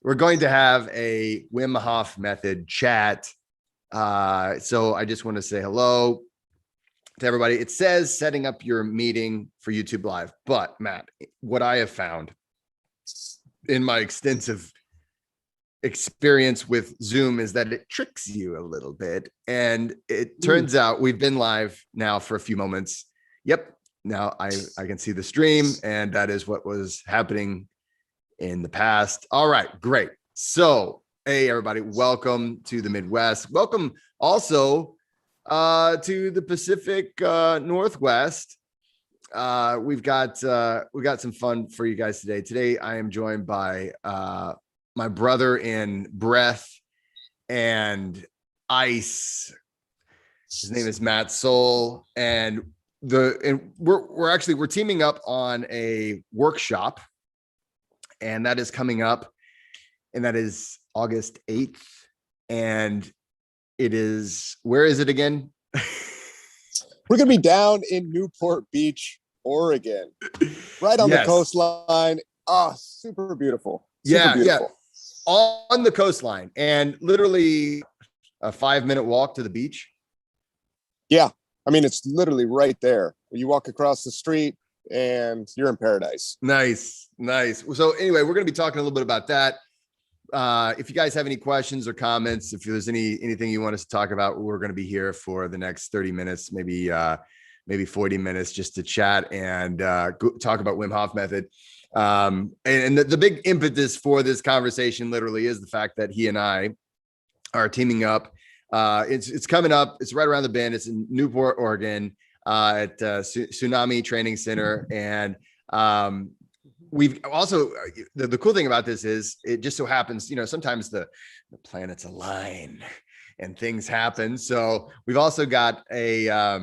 We're going to have a Wim Hof method chat. So I just want to say hello to everybody. It says setting up your meeting for YouTube Live, but Matt, what I have found in my extensive experience with Zoom is that it tricks you a little bit. And it turns out we've been live now for a few moments. Yep. Now I can see the stream, and that is what was happening in the past. All right, great. So, hey, everybody, welcome to the Midwest. Welcome also to the Pacific Northwest. We've got some fun for you guys today. Today, I am joined by my brother in breath and ice. His name is Matt Soule, and we're teaming up on a workshop, and that is coming up, and that is August 8th. And it is, where is it again? We're going to be down in Newport Beach, Oregon, right on the coastline. Oh, super beautiful. Super beautiful. On the coastline, and literally a 5-minute walk to the beach. Yeah. I mean, it's literally right there. You walk across the street and you're in paradise. Nice. So anyway, we're going to be talking a little bit about that. If you guys have any questions or comments, if there's anything you want us to talk about, we're going to be here for the next 30 minutes, maybe 40 minutes, just to chat and talk about Wim Hof method. And the big impetus for this conversation literally is the fact that he and I are teaming up. It's coming up. It's right around the bend. It's in Newport, Oregon, at Tsunami Training Center. And we've also, the cool thing about this is it just so happens, sometimes the planets align and things happen. So we've also got a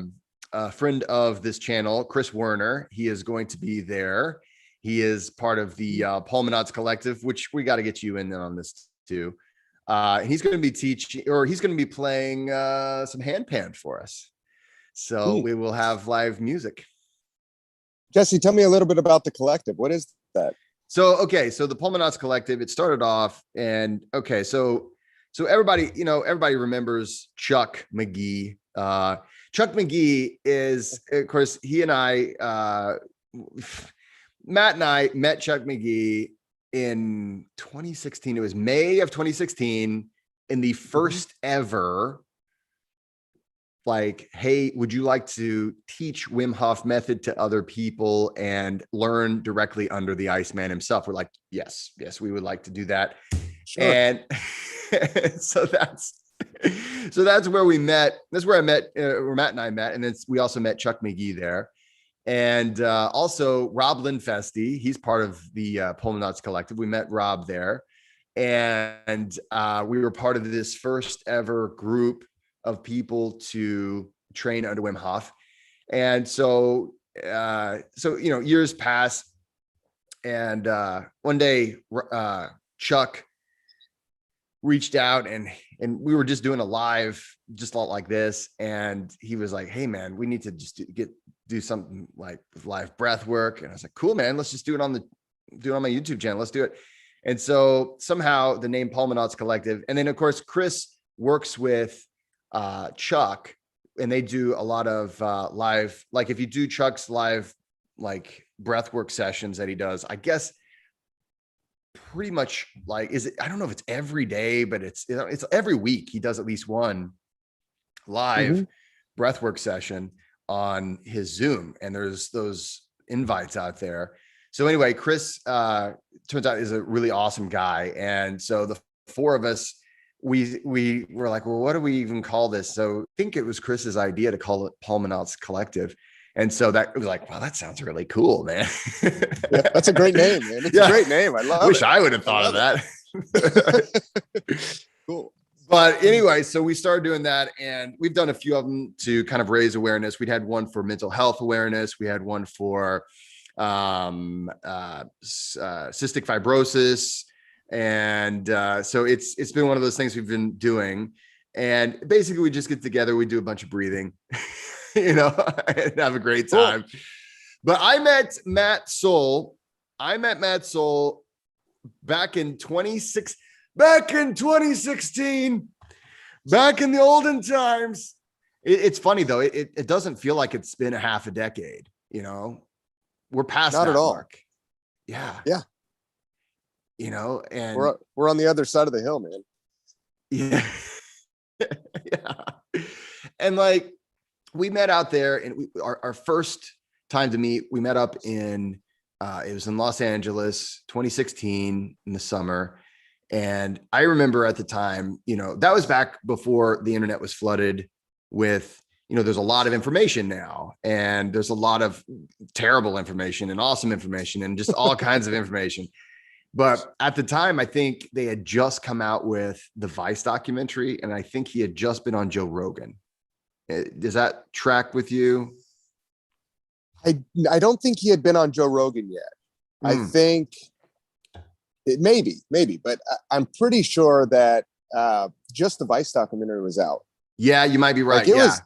friend of this channel, Chris Werner. He is going to be there. He is part of the Pulmonauts Collective, which we got to get you in on this too. He's going to be teaching, or he's going to be playing some handpan for us. So we will have live music. Jesse, tell me a little bit about the collective. What is that? So the Pulmonauts Collective, it started off, and so everybody remembers Chuck McGee. Chuck McGee is, of course, he and I, Matt and I met Chuck McGee in 2016. It was May of 2016, in the first ever, like, hey, would you like to teach Wim Hof method to other people and learn directly under the Iceman himself? We're like, yes, we would like to do that. Sure. And so that's where we met. That's where I met, where Matt and I met. And then we also met Chuck McGee there. And also Rob Linfesti, he's part of the Pulmonauts Collective. We met Rob there, and we were part of this first ever group of people to train under Wim Hof. And so years pass, and one day Chuck reached out, and we were just doing a live, just like this, and he was like, hey man, we need to just do something like live breath work. And I was like, cool, man, let's just do it on my YouTube channel. Let's do it. And so somehow the name Pulmonauts Collective. And then of course, Chris works with Chuck, and they do a lot of live, like if you do Chuck's live, like breath work sessions that he does, I guess pretty much like, I don't know if it's every day, but it's every week he does at least one live breathwork session on his Zoom, and there's those invites out there. So anyway, Chris turns out is a really awesome guy. And so the four of us, we were like, well, what do we even call this? So I think it was Chris's idea to call it Pulmonauts Collective. And so that was like, wow, that sounds really cool, man. Yeah, that's a great name, man. It's a great name. I love it. Wish I would have thought of that. Cool. But anyway, so we started doing that, and we've done a few of them to kind of raise awareness. We'd had one for mental health awareness. We had one for cystic fibrosis. And so it's been one of those things we've been doing. And basically we just get together, we do a bunch of breathing, and have a great time. Cool. But I met Matt Soule back in 2016, back in the olden times. It's funny though. It doesn't feel like it's been a half a decade, you know, we're past Not that at all. mark. Yeah. Yeah. You know, and we're on the other side of the hill, man. Yeah. Yeah. And like, we met out there, and our first time to meet, we met up in, it was in Los Angeles, 2016 in the summer. And I remember at the time, you know, that was back before the internet was flooded with, you know, there's a lot of information now, and there's a lot of terrible information and awesome information and just all kinds of information. But at the time, I think they had just come out with the Vice documentary, and I think he had just been on Joe Rogan. Does that track with you? I don't think he had been on Joe Rogan yet. I think it maybe, but I'm pretty sure that just the Vice documentary was out. Yeah, you might be right. Like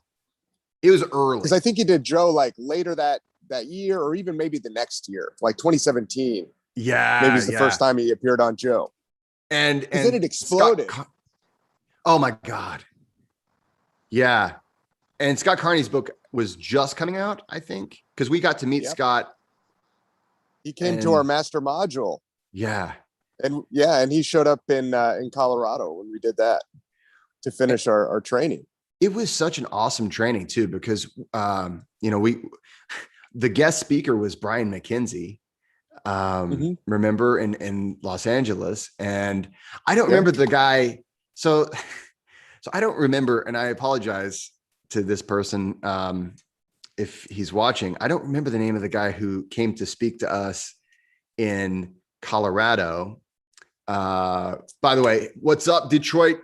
it was early, because I think he did Joe like later that year, or even maybe the next year, like 2017. Yeah, maybe it's the first time he appeared on Joe. And then it exploded. Oh my God. Yeah. And Scott Carney's book was just coming out, I think, because we got to meet Scott. He came to our master module. Yeah. And he showed up in Colorado when we did that to finish our training. It was such an awesome training too, because you know, the guest speaker was Brian McKenzie. Remember in Los Angeles, and I don't remember the guy. So I don't remember, and I apologize to this person if he's watching. I don't remember the name of the guy who came to speak to us in Colorado. By the way, what's up, Detroit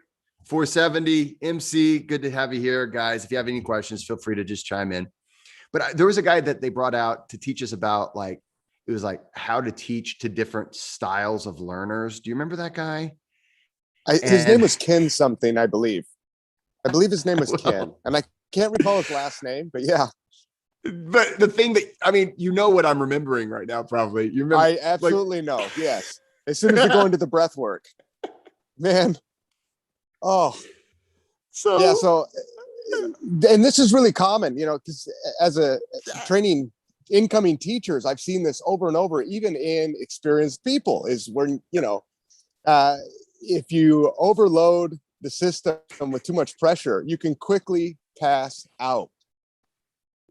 470 MC? Good to have you here, guys. If you have any questions, feel free to just chime in. But there was a guy that they brought out to teach us about, like, it was like how to teach to different styles of learners. Do you remember that guy? His name was Ken something, I believe. I believe his name was Ken, and I can't recall his last name, but yeah. But the thing that, I mean, you know what I'm remembering right now, probably. You remember? I absolutely know. Yes. As soon as we go into the breath work, man. Oh, so, and this is really common, you know, because as a training incoming teachers, I've seen this over and over, even in experienced people, is when, you know, if you overload the system with too much pressure, you can quickly pass out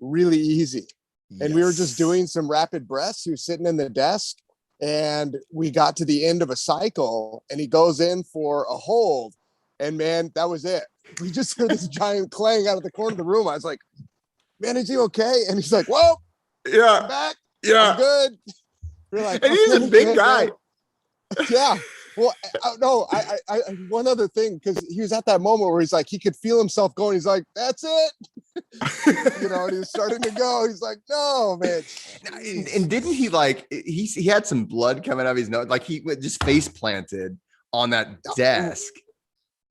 really easy. Yes. And we were just doing some rapid breaths. He was sitting in the desk, and we got to the end of a cycle, and he goes in for a hold, and man, that was it. We just heard this giant clang out of the corner of the room. I was like, man, is he okay? And he's like, whoa, I'm back. I'm good. We're like, and he's a big guy. Man. Yeah. Well, no, I one other thing, because he was at that moment where he's like, he could feel himself going. He's like, that's it. You know, and he was starting to go. He's like, no, man. And didn't he, like, he had some blood coming out of his nose, like he just face planted on that desk.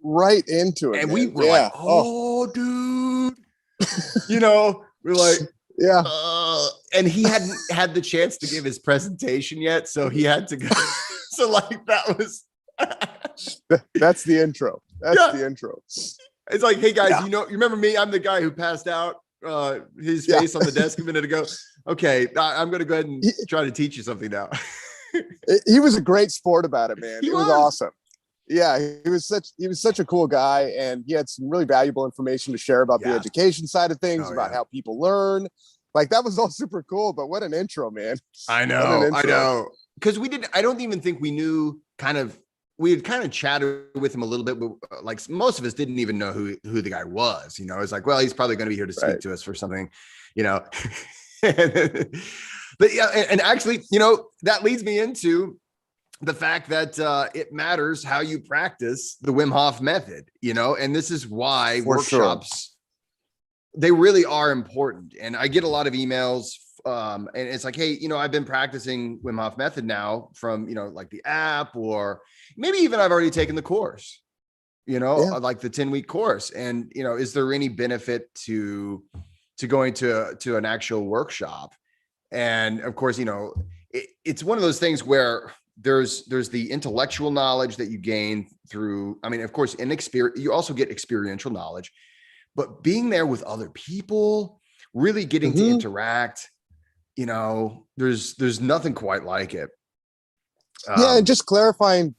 Right into it. And man. we were like, oh, dude. You know, we're like, yeah. And he hadn't had the chance to give his presentation yet, so he had to go. So like that was that's the intro. That's the intro. It's like, hey guys, you know, you remember me? I'm the guy who passed out his face on the desk a minute ago. Okay, I'm gonna go ahead and try to teach you something now. He was a great sport about it, man. It was awesome. Yeah, he was such a cool guy, and he had some really valuable information to share about the education side of things, about how people learn. Like, that was all super cool, but what an intro, man. I know. Because I don't even think we knew, we had kind of chatted with him a little bit, but like most of us didn't even know who the guy was. You know, it's like, well, he's probably going to be here to speak to us for something, you know. But yeah, and actually, you know, that leads me into the fact that it matters how you practice the Wim Hof method, you know, and this is why workshops, they really are important. And I get a lot of emails and it's like, hey, you know, I've been practicing Wim Hof method now from, you know, like the app, or maybe even I've already taken the course, you know, like the 10-week course. And, you know, is there any benefit to going to an actual workshop? And of course, you know, it's one of those things where there's the intellectual knowledge that you gain through, I mean, of course, you also get experiential knowledge, but being there with other people, really getting to interact, there's nothing quite like it. Yeah, and just clarifying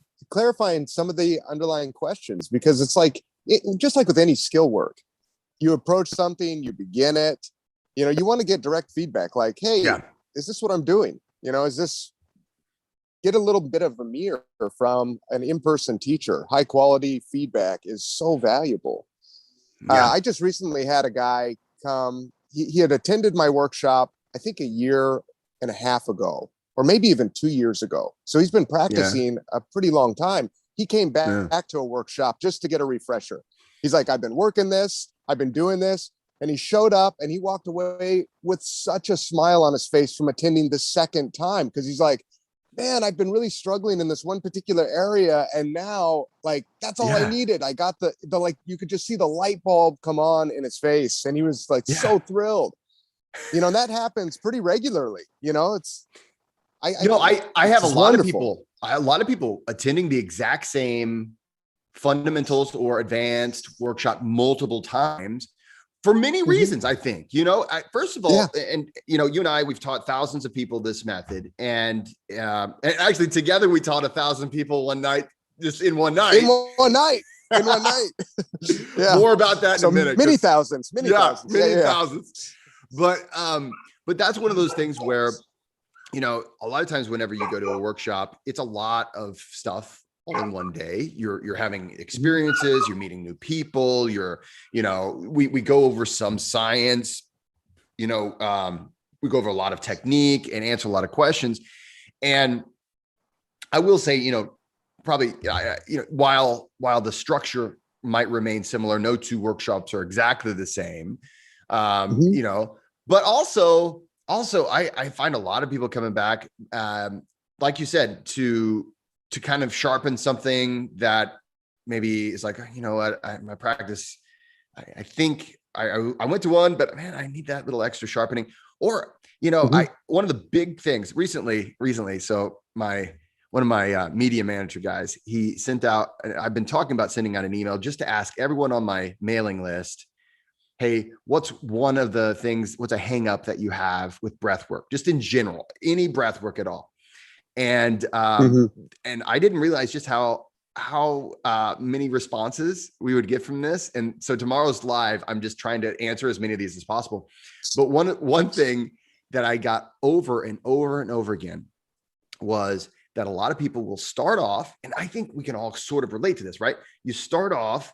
some of the underlying questions, because it's like just like with any skill work, you approach something, you begin it, you want to get direct feedback, like, hey, is this what I'm doing? Is this, get a little bit of a mirror from an in-person teacher. High quality feedback is so valuable. I just recently had a guy come, he had attended my workshop, I think a year and a half ago, or maybe even 2 years ago. So he's been practicing a pretty long time. He came back to a workshop just to get a refresher. He's like, I've been working this, I've been doing this. And he showed up and he walked away with such a smile on his face from attending the second time. Cause he's like, man, I've been really struggling in this one particular area. And now, like, that's all I needed. I got the like, you could just see the light bulb come on in his face. And he was like, so thrilled. And that happens pretty regularly. It's, I have a lot of people attending the exact same fundamentals or advanced workshop multiple times for many reasons. I think, first of all, and you and I, we've taught thousands of people this method, and actually together we taught 1,000 people one night, just in one night. More about that in a minute. Many thousands. Thousands. But that's one of those things where, a lot of times whenever you go to a workshop, it's a lot of stuff all in one day. You're having experiences, you're meeting new people, we go over some science, we go over a lot of technique and answer a lot of questions. And I will say, probably, while the structure might remain similar, no two workshops are exactly the same, but also I find a lot of people coming back, like you said, to kind of sharpen something that maybe is like, my practice, I think I went to one, but man, I need that little extra sharpening. Or, one of the big things recently, so one of my media manager guys, he sent out, I've been talking about sending out an email just to ask everyone on my mailing list, hey, what's a hang up that you have with breath work, just in general, any breath work at all. And and I didn't realize just how many responses we would get from this. And so tomorrow's live, I'm just trying to answer as many of these as possible. But one thing that I got over and over and over again was that a lot of people will start off, and I think we can all sort of relate to this, right? You start off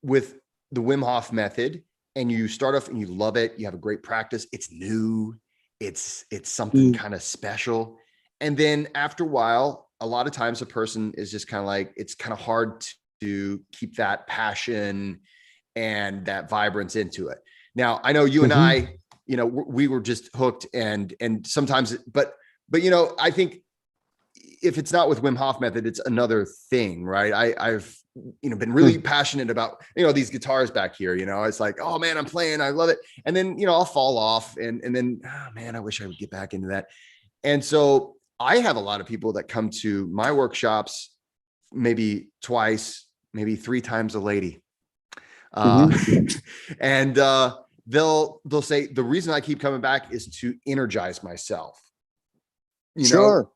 with the Wim Hof method, and you start off and you love it. You have a great practice. It's new. It's something kind of special. And then after a while, a lot of times a person is just kind of like, it's kind of hard to keep that passion and that vibrance into it. Now, I know you and I, we were just hooked and sometimes, but I think if it's not with Wim Hof method, it's another thing, right? I've been really passionate about, these guitars back here, it's like, oh man, I'm playing, I love it. And then, I'll fall off and then, oh man, I wish I would get back into that. And so I have a lot of people that come to my workshops, maybe twice, maybe 3 times a lady. And they'll say, the reason I keep coming back is to energize myself, Sure.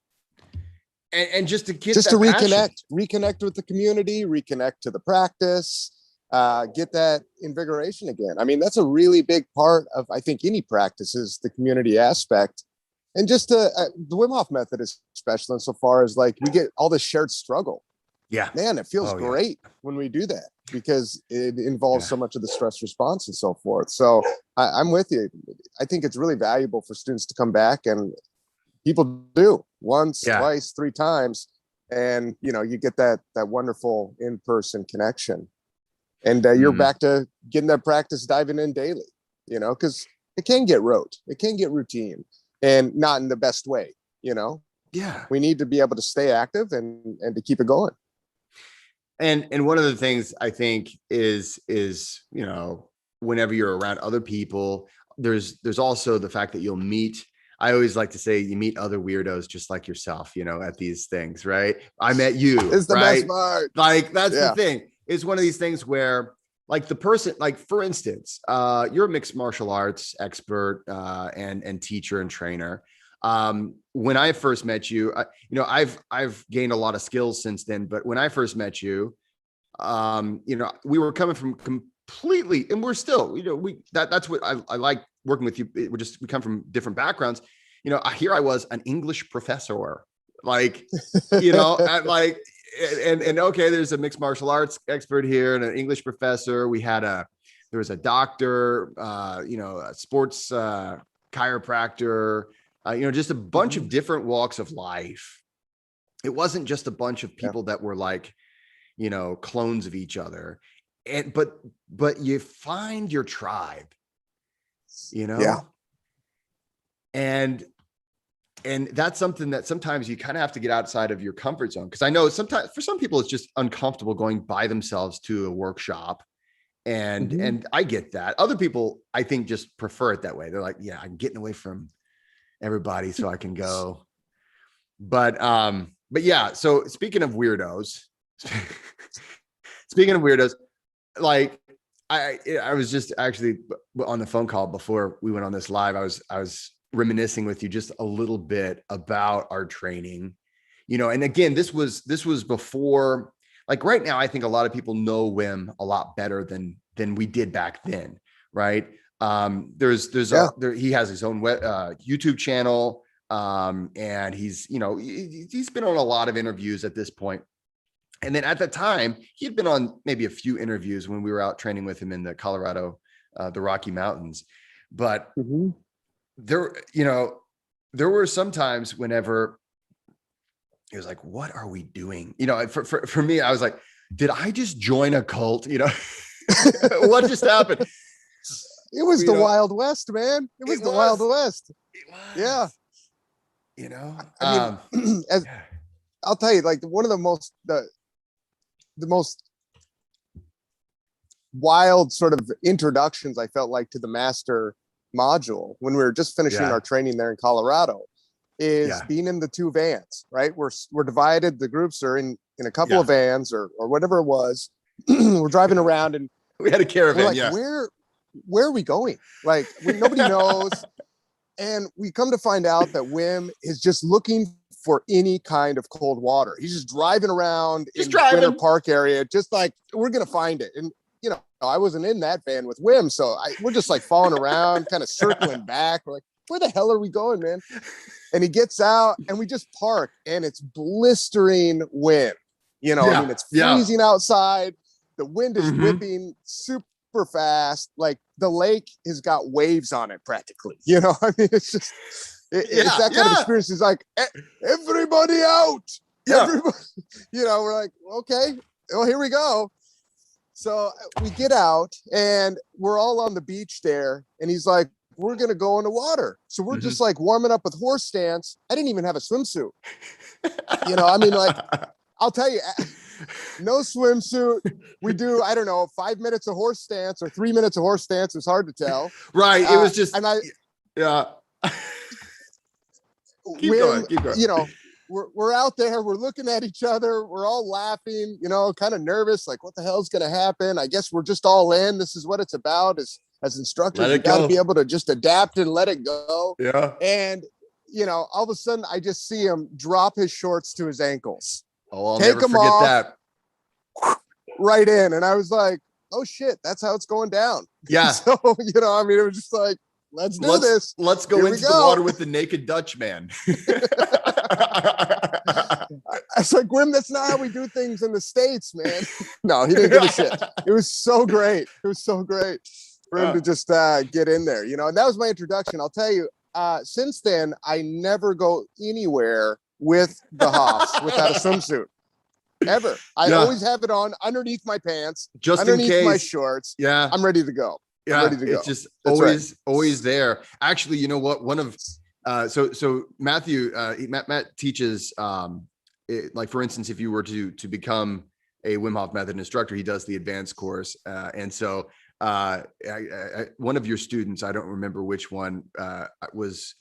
And just to get just that to reconnect with the community, reconnect to the practice, get that invigoration again. I mean, that's a really big part of, I think, any practice is the community aspect. And just the Wim Hof method is special insofar as like we get all this shared struggle. Yeah, man, it feels great when we do that because it involves so much of the stress response and so forth. So I'm with you. I think it's really valuable for students to come back, and people do once, twice, 3 times, and you get that wonderful in-person connection, and you're back to getting that practice, diving in daily. Because it can get rote, it can get routine, and not in the best way. We need to be able to stay active and to keep it going. And one of the things I think is whenever you're around other people, there's also the fact that you'll meet I always like to say you meet other weirdos just like yourself, at these things, right? I met you, It's the right? best part. Like that's the Yeah. thing. It's one of these things where like the person, like for instance, you're a mixed martial arts expert and teacher and trainer. When I first met you, I've gained a lot of skills since then, but when I first met you, we were coming from completely, and we're still, that's what I like working with you. We come from different backgrounds. Here I was, an English professor, like, like, and okay, there's a mixed martial arts expert here and an English professor. There was a doctor, a sports chiropractor, just a bunch of different walks of life. It wasn't just a bunch of people that were like, clones of each other. But you find your tribe, Yeah. and that's something that sometimes you kind of have to get outside of your comfort zone. Cause I know sometimes for some people, it's just uncomfortable going by themselves to a workshop. And I get that. Other people, I think, just prefer it that way. They're like, yeah, I'm getting away from everybody so I can go. But yeah, so speaking of weirdos, like I was just actually on the phone call before we went on this live. I was reminiscing with you just a little bit about our training, and again, this was before, like right now, I think a lot of people know Wim a lot better than we did back then. Right. He has his own YouTube channel. And he's been on a lot of interviews at this point. And then at the time, he had been on maybe a few interviews when we were out training with him in the Colorado, the Rocky Mountains. But there were some times whenever it was like, what are we doing? For me, I was like, did I just join a cult? What just happened? It was the Wild West, man. It was the Wild West. It was. Yeah. I mean, I'll tell you, like one of the most wild sort of introductions I felt like to the master module when we were just finishing our training there in Colorado is being in the two vans, right? We're divided. The groups are in a couple of vans or whatever it was. We're driving around and we had a caravan. We're like, where are we going? Like nobody knows. And we come to find out that Wim is just looking for any kind of cold water. He's just driving around Winter Park area, just like, we're going to find it. And, I wasn't in that van with Wim. So we're just like falling around, kind of circling back. We're like, where the hell are we going, man? And he gets out and we just park and it's blistering wind. I mean, it's freezing outside. The wind is whipping super fast. Like the lake has got waves on it practically. I mean, it's just, it's that kind of experience. It's like, everybody out. Yeah. Everybody, we're like, okay, well, here we go. So we get out and we're all on the beach there. And he's like, we're going to go in the water. So we're just like warming up with horse stance. I didn't even have a swimsuit. I mean, like, I'll tell you, no swimsuit. We do, I don't know, 5 minutes of horse stance or 3 minutes of horse stance. It was hard to tell. Right. It was just, Keep going. We're out there, we're looking at each other, we're all laughing, kind of nervous, like what the hell's going to happen? I guess we're just all in. This is what it's about. As instructors, you got to be able to just adapt and let it go. Yeah. And, all of a sudden I just see him drop his shorts to his ankles. Oh, I'll never forget that. Right in. And I was like, oh shit, that's how it's going down. Yeah. So, I mean, it was just like, let's do this. Let's go into the water with the naked Dutch man. I was like, Wim, that's not how we do things in the States, man. No, he didn't give a shit. It was so great. It was so great for him to just get in there, and that was my introduction. I'll tell you, since then, I never go anywhere with the Hoffs without a swimsuit. Ever. I always have it on underneath my pants, just underneath in case. my shorts. Yeah. I'm ready to go. Yeah, ready to go. It's just always there. Actually, you know what? One of so Matthew, Matt teaches like for instance, if you were to become a Wim Hof method instructor, he does the advanced course, and so one of your students, I don't remember which one, was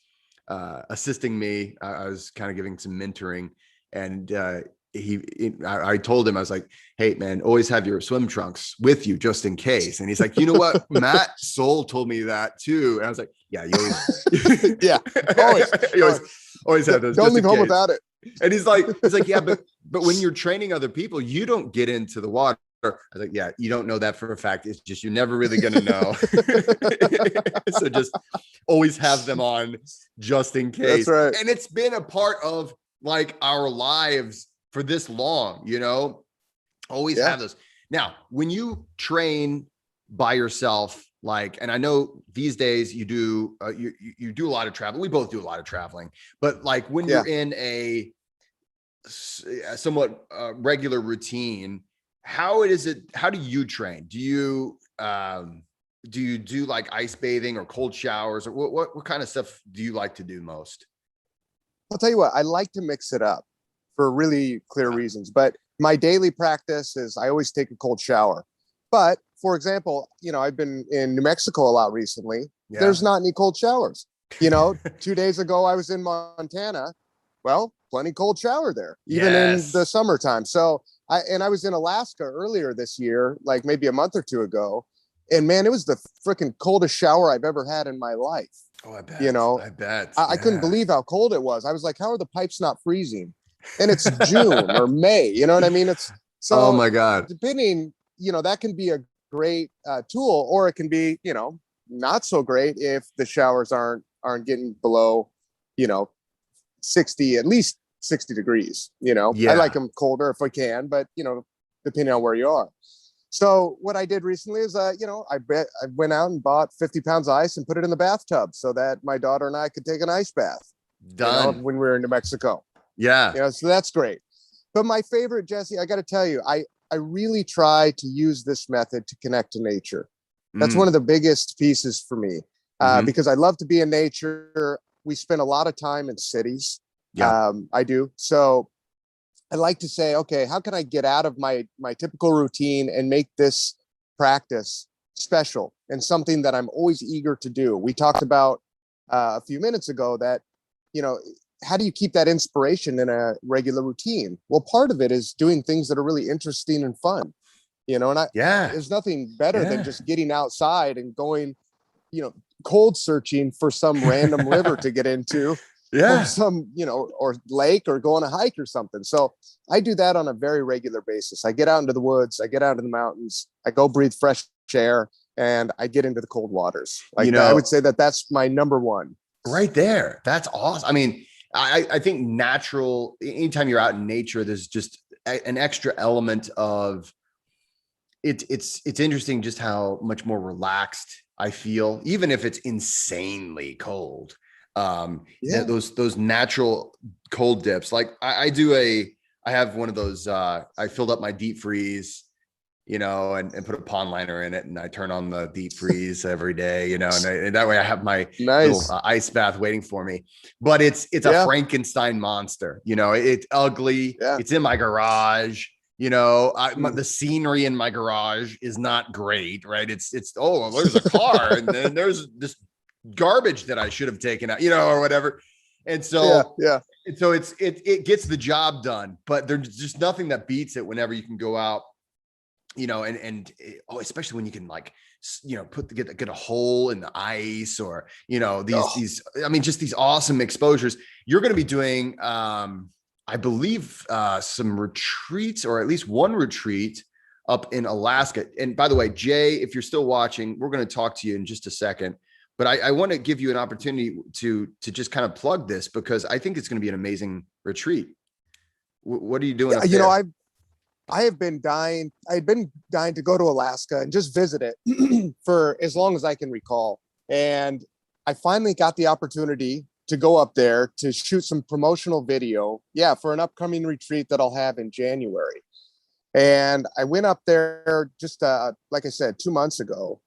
assisting me. I was kind of giving some mentoring, and I told him, I was like, hey man, always have your swim trunks with you just in case. And he's like, you know what? Matt Soule told me that too. And I was like, yeah, you always, Yeah, always, you always have those. Don't leave home without it. And he's like, yeah, but when you're training other people, you don't get into the water. I was like, yeah, you don't know that for a fact. It's just, you're never really going to know. So just always have them on just in case. That's right. And it's been a part of like our lives for this long, you know, always have those. Now, when you train by yourself, like, and I know these days you do, you do a lot of travel. We both do a lot of traveling, but like when you're in a somewhat regular routine, how do you train? Do you do like ice bathing or cold showers, or what kind of stuff do you like to do most? I'll tell you what, I like to mix it up for really clear reasons, but my daily practice is I always take a cold shower. But for example, you know, I've been in New Mexico a lot recently. Yeah. There's not any cold showers. You know, 2 days ago, I was in Montana. Well, plenty cold shower there, even in the summertime. So I was in Alaska earlier this year, like maybe a month or two ago. And man, it was the freaking coldest shower I've ever had in my life. Oh, I bet. You know, I bet. I couldn't believe how cold it was. I was like, how are the pipes not freezing? And it's June or May, you know what I mean? It's so, oh my God, depending, you know, that can be a great tool, or it can be, you know, not so great if the showers aren't getting below, you know, 60, at least 60 degrees, you know. I like them colder if I can, but you know, depending on where you are. So what I did recently is, you know, I went out and bought 50 pounds of ice and put it in the bathtub so that my daughter and I could take an ice bath. Done. You know, when we were in New Mexico. Yeah. You know, so that's great. But my favorite, Jesse, I got to tell you, I really try to use this method to connect to nature. That's one of the biggest pieces for me, because I love to be in nature. We spend a lot of time in cities. Yeah. I do. So I like to say, okay, how can I get out of my typical routine and make this practice special and something that I'm always eager to do? We talked about a few minutes ago that, you know, how do you keep that inspiration in a regular routine? Well, part of it is doing things that are really interesting and fun, you know, and there's nothing better than just getting outside and going, you know, cold searching for some random river to get into, or some, you know, or lake, or go on a hike or something. So I do that on a very regular basis. I get out into the woods, I get out into the mountains, I go breathe fresh air, and I get into the cold waters. Like, you know, I would say that that's my number one. Right there. That's awesome. I mean, I think anytime you're out in nature, there's just an extra element of it. It's interesting just how much more relaxed I feel, even if it's insanely cold. Those natural cold dips. Like I have one of those, I filled up my deep freeze, you know, and put a pond liner in it, and I turn on the deep freeze every day, you know, and that way I have my little ice bath waiting for me. But it's a Frankenstein monster, you know. It's ugly. It's in my garage, you know. The scenery in my garage is not great, right? It's oh, there's a car, and then there's this garbage that I should have taken out, you know, or whatever. And so and so it gets the job done, but there's just nothing that beats it whenever you can go out, you know, and especially when you can, like, you know, get a hole in the ice, or, you know, these, I mean, just these awesome exposures. You're going to be doing, I believe, some retreats, or at least one retreat up in Alaska. And by the way, Jay, if you're still watching, we're going to talk to you in just a second, but I want to give you an opportunity to just kind of plug this, because I think it's going to be an amazing retreat. What are you doing up there? You know, I had been dying to go to Alaska and just visit it for as long as I can recall. And I finally got the opportunity to go up there to shoot some promotional video. For an upcoming retreat that I'll have in January. And I went up there just, like I said, 2 months ago.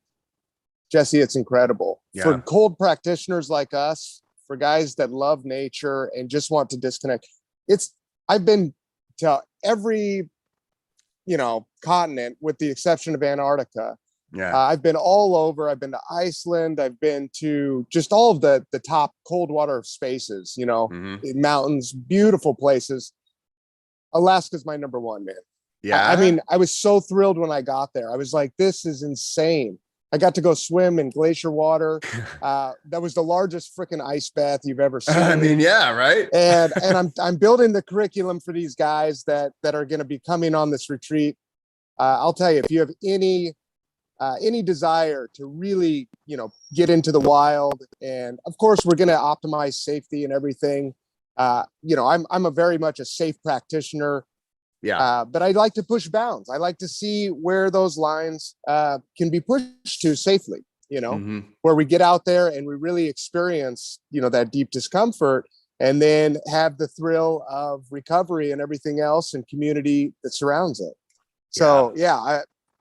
Jesse, it's incredible. For cold practitioners like us, for guys that love nature and just want to disconnect. I've been to every, you know, continent with the exception of Antarctica. Yeah. I've been all over. I've been to Iceland. I've been to just all of the top cold water spaces, you know, in mountains, beautiful places. Alaska's my number one, man. I Yeah. mean, I was so thrilled when I got there. I was like, this is insane. I got to go swim in glacier water. That was the largest freaking ice bath you've ever seen. I mean, yeah, right. And I'm building the curriculum for these guys that are going to be coming on this retreat. I'll tell you, if you have any desire to really, you know, get into the wild, and of course we're going to optimize safety and everything. You know, I'm a very much a safe practitioner. Yeah. But I like to push bounds. I like to see where those lines can be pushed to safely, you know, where we get out there and we really experience, you know, that deep discomfort, and then have the thrill of recovery and everything else and community that surrounds it. So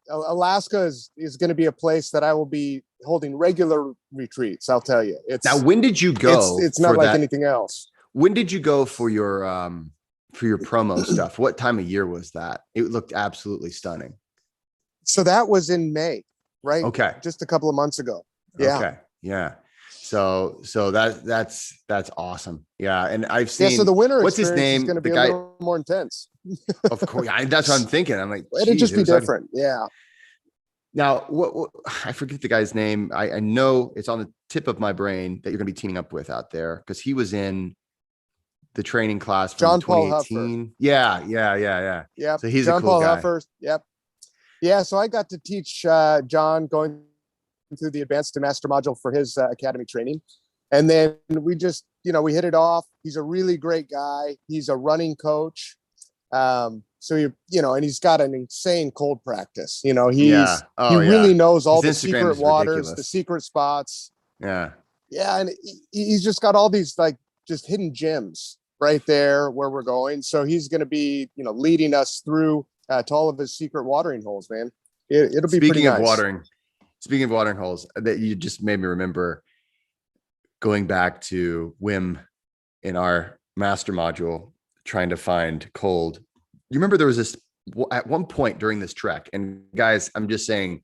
Alaska is going to be a place that I will be holding regular retreats. I'll tell you. Now, when did you go? It's not like anything else. When did you go for your promo stuff? What time of year was that? It looked absolutely stunning. So that was in May, right? Okay. Just a couple of months ago. Yeah. Okay. Yeah. So that's awesome. Yeah. And I've seen, so the winter what's his name? Is going to be the guy, a little more intense. Of course. That's what I'm thinking. I'm like, it'd just be different. Yeah. Now, what I forget the guy's name. I know it's on the tip of my brain that you're going to be teaming up with out there, because he was in the training class from John 2018. Paul Yeah. Yep. So he's John a cool Paul guy. Huffer. Yep. Yeah. So I got to teach John going through the advanced to master module for his academy training. And then we just, you know, we hit it off. He's a really great guy. He's a running coach. So you know, and he's got an insane cold practice. You know, he really knows all the secret waters, ridiculous. The secret spots. Yeah. Yeah. And he's just got all these like just hidden gems right there where we're going. So he's going to be, you know, leading us through to all of his secret watering holes, man. It'll be pretty nice. Speaking of watering holes, that you just made me remember going back to Wim in our master module, trying to find cold. You remember there was this at one point during this trek, and guys, I'm just saying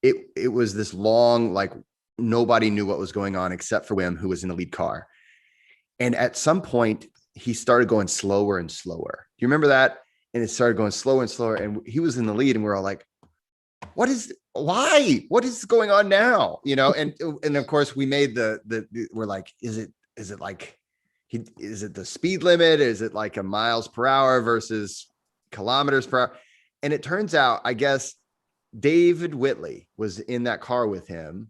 it was this long, like nobody knew what was going on except for Wim, who was in the lead car. And at some point he started going slower and slower. Do you remember that? And it started going slower and slower, and he was in the lead, and we're all like, what is going on now? You know? And of course we made we're like, is it the speed limit? Is it like a miles per hour versus kilometers per hour? And it turns out, I guess David Whitley was in that car with him,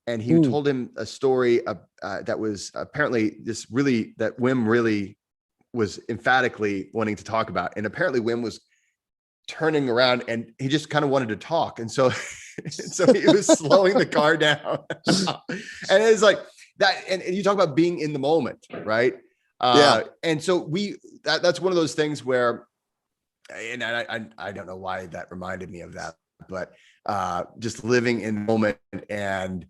and he told him a story that was apparently that Wim really was emphatically wanting to talk about. And apparently Wim was turning around and he just kind of wanted to talk. And so he was slowing the car down. And it's like that. And you talk about being in the moment, right? And so that's one of those things where, and I don't know why that reminded me of that, but just living in the moment and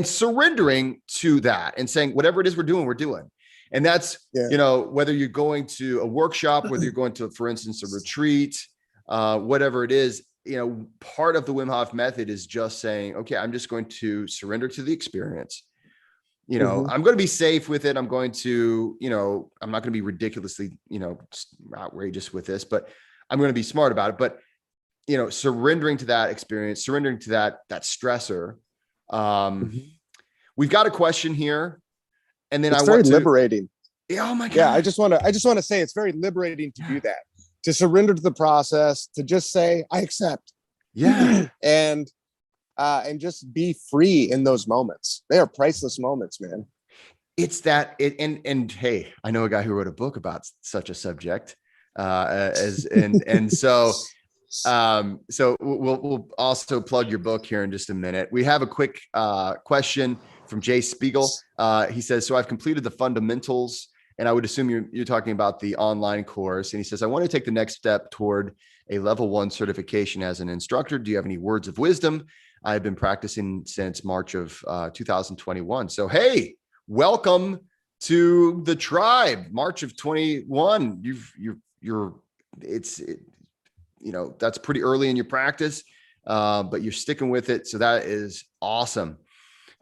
surrendering to that and saying, whatever it is we're doing. And that's, you know, whether you're going to a workshop, whether you're going to, for instance, a retreat, whatever it is, you know, part of the Wim Hof method is just saying, okay, I'm just going to surrender to the experience. You know, I'm going to be safe with it. I'm going to, you know, I'm not going to be ridiculously, you know, outrageous with this, but I'm going to be smart about it. But, you know, surrendering to that experience, surrendering to that stressor. We've got a question here. And then it's very liberating. Yeah, oh my God. Yeah, I just want to say it's very liberating to do that, to surrender to the process, to just say, I accept. Yeah. and just be free in those moments. They are priceless moments, man. It's that and hey, I know a guy who wrote a book about such a subject. So we'll also plug your book here in just a minute. We have a quick question from Jay Spiegel. He says, so I've completed the fundamentals, and I would assume you're talking about the online course. And he says, I want to take the next step toward a level 1 certification as an instructor. Do you have any words of wisdom? I've been practicing since March of 2021. So, hey, welcome to the tribe. March of 21. That's pretty early in your practice. but you're sticking with it. So that is awesome.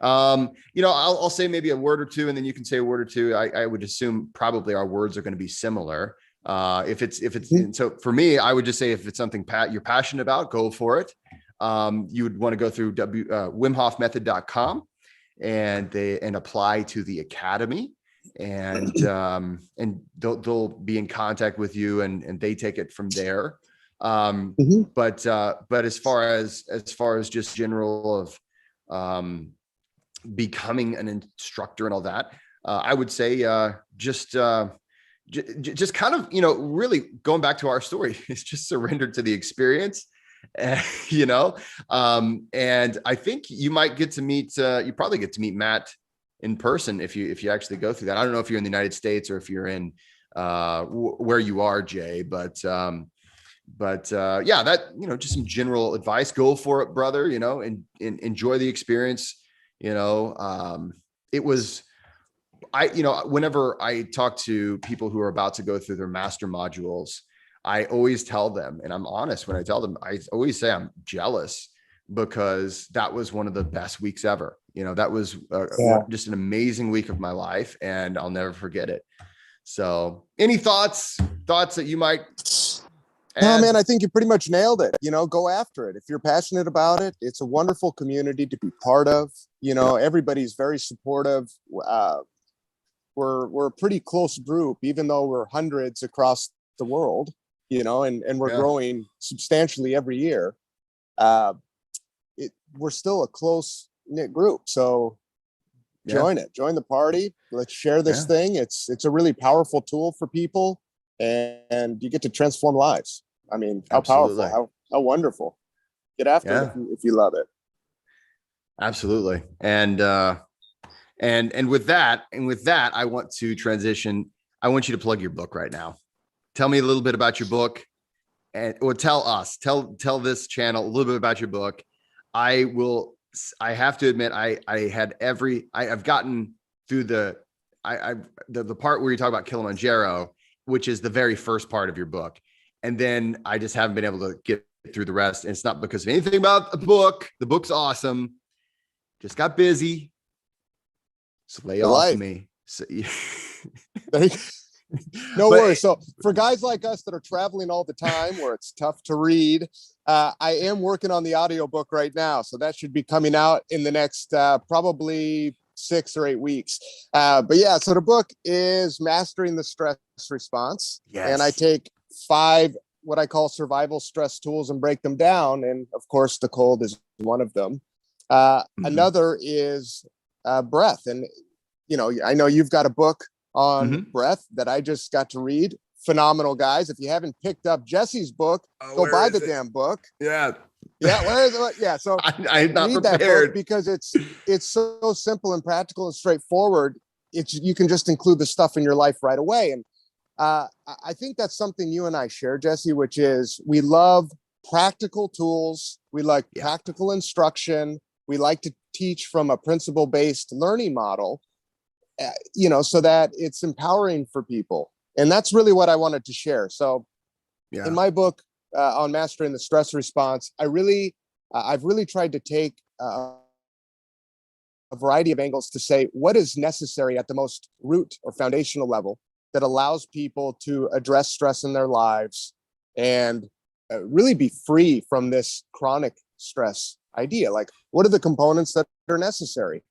I'll say maybe a word or two, and then you can say a word or two. I would assume probably our words are going to be similar. If it's, so for me, I would just say, if it's something you're passionate about, go for it. You would want to go through wimhofmethod.com and apply to the academy, and they'll be in contact with you, and they take it from there. But as far as just general of becoming an instructor and all that, I would say just kind of, really going back to our story, it's just surrender to the experience. And I think you might get to meet, you probably get to meet Matt in person if you actually go through that. I don't know if you're in the United States or if you're in where you are, Jay, but yeah, that, just some general advice. Go for it, brother, and enjoy the experience. It was, whenever I talk to people who are about to go through their master modules, I always tell them, and I'm honest when I tell them, I always say I'm jealous, because that was one of the best weeks ever. That was just an amazing week of my life, and I'll never forget it. So any thoughts that you might add? No, man, I think you pretty much nailed it. Go after it. If you're passionate about it, it's a wonderful community to be part of. Everybody's very supportive. We're a pretty close group, even though we're hundreds across the world, and we're growing substantially every year. We're still a close knit group. So join the party. Let's share this thing. It's a really powerful tool for people, and you get to transform lives. I mean, how Absolutely. powerful, how wonderful. Get after it if you love it. Absolutely. And with that, I want to transition. I want you to plug your book right now. Tell me a little bit about your book, or tell this channel a little bit about your book. I have to admit, I've gotten through the part where you talk about Kilimanjaro, which is the very first part of your book. And then I just haven't been able to get through the rest. And it's not because of anything about the book. The book's awesome. Just got busy. So lay off me. So, no worries. So for guys like us that are traveling all the time, where it's tough to read, I am working on the audiobook right now. So that should be coming out in the next probably 6 or 8 weeks. But yeah, so the book is Mastering the Stress Response. Yes. And I take 5 what I call survival stress tools and break them down. And of course, the cold is one of them. Another is breath. And, I know you've got a book on breath that I just got to read. Phenomenal, guys. If you haven't picked up Jesse's book, go buy the damn book. Yeah. Yeah. Where is it? Yeah. So I'm not read prepared. that book, because it's so simple and practical and straightforward. You can just include the stuff in your life right away. And I think that's something you and I share, Jesse, which is we love practical tools. We like practical instruction. We like to teach from a principle-based learning model, so that it's empowering for people. And that's really what I wanted to share. So in my book on Mastering the Stress Response, I've really tried to take a variety of angles to say what is necessary at the most root or foundational level that allows people to address stress in their lives and really be free from this chronic stress idea. Like, what are the components that are necessary?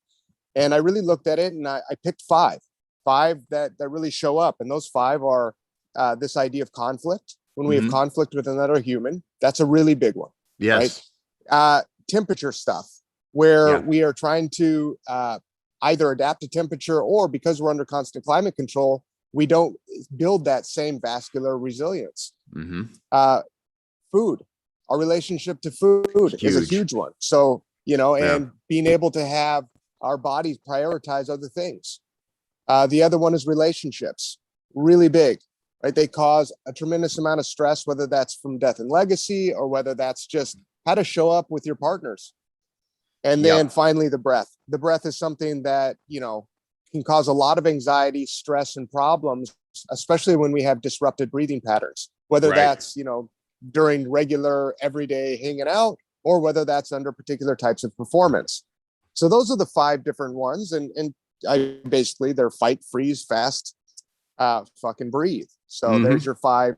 And I really looked at it, and I picked 5 that really show up. And those 5 are this idea of conflict. When we have conflict with another human, that's a really big one. Yes. Right? Temperature stuff, where we are trying to either adapt to temperature, or because we're under constant climate control, we don't build that same vascular resilience. Food, our relationship to food is a huge one. So, and being able to have our bodies prioritize other things. The other one is relationships, really big, right? They cause a tremendous amount of stress, whether that's from death and legacy, or whether that's just how to show up with your partners. And then finally, the breath. The breath is something that, can cause a lot of anxiety, stress, and problems, especially when we have disrupted breathing patterns, whether that's, during regular everyday hanging out, or whether that's under particular types of performance. So those are the 5 different ones. And I basically, they're fight, freeze, fast, fucking breathe. So there's your 5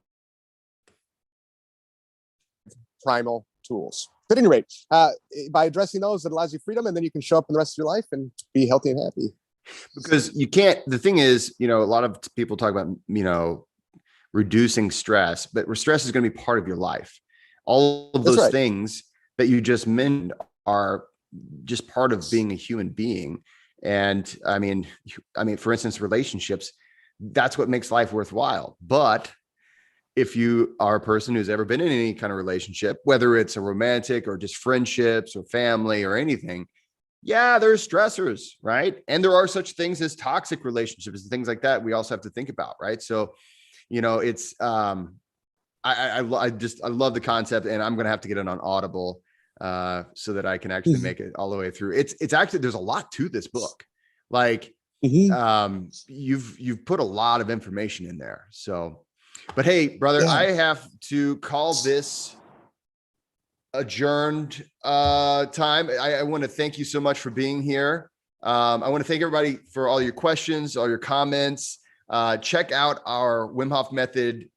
primal tools. But at any rate, by addressing those, it allows you freedom, and then you can show up in the rest of your life and be healthy and happy. Because you can't, the thing is, a lot of people talk about, reducing stress, but stress is going to be part of your life. All of those things that you just mentioned are just part of being a human being. And I mean, for instance, relationships, that's what makes life worthwhile. But if you are a person who's ever been in any kind of relationship, whether it's a romantic or just friendships or family or anything, yeah, there's stressors, right? And there are such things as toxic relationships and things like that we also have to think about, right? So, it's I love the concept, and I'm gonna have to get it on Audible so that I can actually make it all the way through. It's actually, there's a lot to this book. Like you've put a lot of information in there. So, but hey, brother, I have to call this adjourned time. I want to thank you so much for being here. I want to thank everybody for all your questions, all your comments. Check out our Wim Hof Method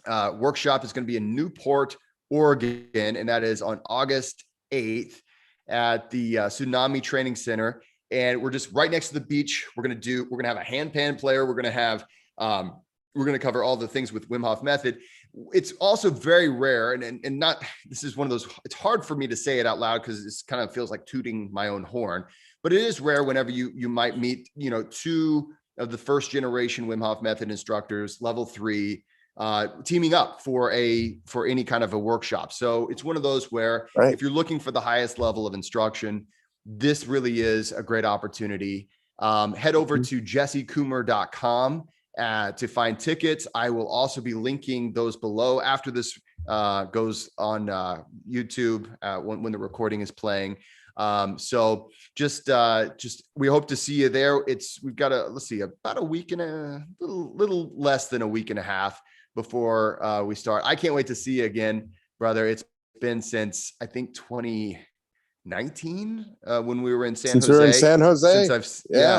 workshop. Is going to be in Newport, Oregon, and that is on August 8th at the Tsunami Training Center. And we're just right next to the beach. We're going to have a handpan player. We're going to cover all the things with Wim Hof Method. It's also very rare, and not, this is one of those, it's hard for me to say it out loud because this kind of feels like tooting my own horn, but it is rare whenever you might meet, 2 of the first generation Wim Hof Method instructors, level 3, teaming up for any kind of a workshop. So it's one of those where if you're looking for the highest level of instruction, this really is a great opportunity. Head over to jessecoomer.com to find tickets. I will also be linking those below after this goes on YouTube when the recording is playing. So just we hope to see you there. We've got about a week and a little less than a week and a half before we start. I can't wait to see you again, brother. It's been since I think 2019 when we were in San Jose. Since we're in San Jose.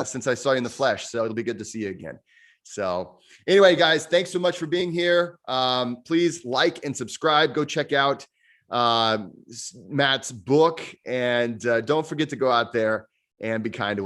Since I saw you in the flesh. So it'll be good to see you again. So anyway, guys, thanks so much for being here. Please like and subscribe. Go check out Matt's book, and don't forget to go out there and be kind to